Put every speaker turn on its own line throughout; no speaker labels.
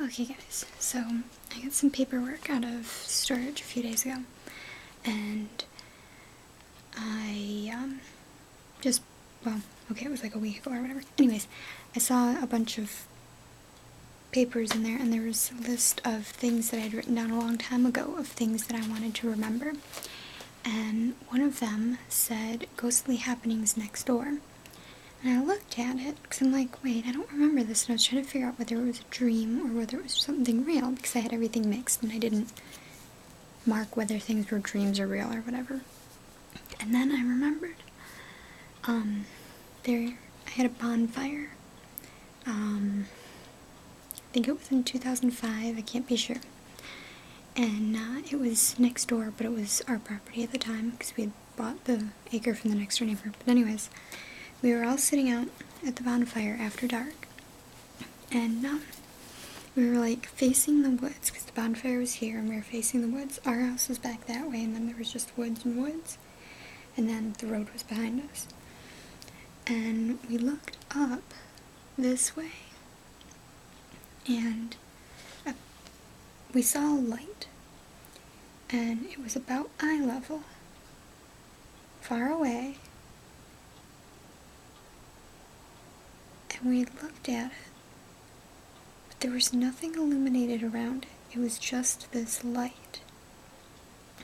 Okay guys, so I got some paperwork out of storage a few days ago, and I just, well, okay, it was like a week ago or whatever. Anyways, I saw a bunch of papers in there, and there was a list of things that I had written down a long time ago, of things that I wanted to remember, and one of them said ghostly happenings next door. And I looked at it, because I'm like, wait, I don't remember this, and I was trying to figure out whether it was a dream or whether it was something real, because I had everything mixed, and I didn't mark whether things were dreams or real or whatever. And then I remembered, I had a bonfire, I think it was in 2005, I can't be sure, and it was next door, but it was our property at the time, because we had bought the acre from the next door neighbor. But anyways, we were all sitting out at the bonfire after dark, and we were like facing the woods, because the bonfire was here and we were facing the woods. Our house was back that way, and then there was just woods and woods, and then the road was behind us. And we looked up this way, and we saw a light, and it was about eye level, far away. And we looked at it, but there was nothing illuminated around it. It was just this light.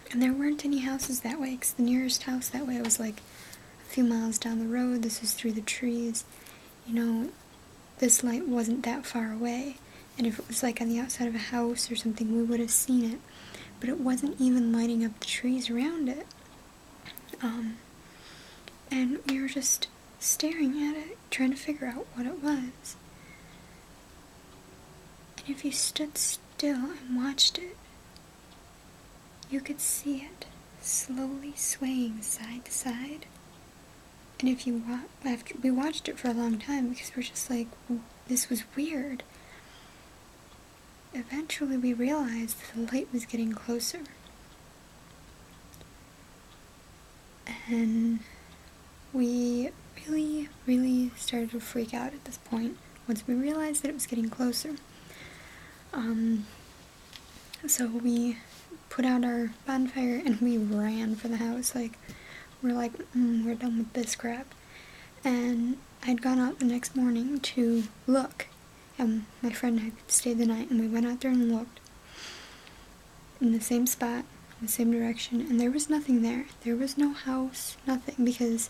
And there weren't any houses that way, because the nearest house that way was like a few miles down the road. This was through the trees. You know, this light wasn't that far away. And if it was like on the outside of a house or something, we would have seen it. But it wasn't even lighting up the trees around it. And we were just staring at it, trying to figure out what it was. And if you stood still and watched it, you could see it slowly swaying side to side. And if you we watched it for a long time, because we're just like, well, this was weird. Eventually we realized the light was getting closer. And we really started to freak out at this point, once we realized that it was getting closer. So we put out our bonfire and we ran for the house. Like, we're like, we're done with this crap. And I'd gone out the next morning to look, and my friend had stayed the night, and we went out there and looked in the same spot, in the same direction, and there was nothing there. There was no house, nothing, because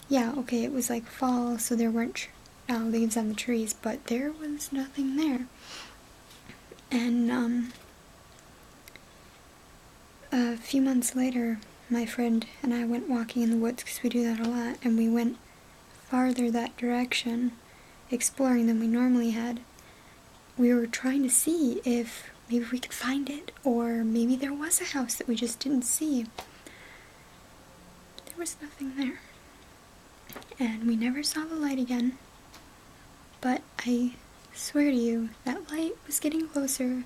yeah, okay, it was like fall, so there weren't leaves on the trees, but there was nothing there. And a few months later, my friend and I went walking in the woods, because we do that a lot, and we went farther that direction, exploring than we normally had. We were trying to see if maybe we could find it, or maybe there was a house that we just didn't see. There was nothing there. And we never saw the light again. But I swear to you, that light was getting closer,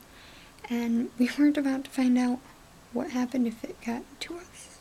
and we weren't about to find out what happened if it got to us.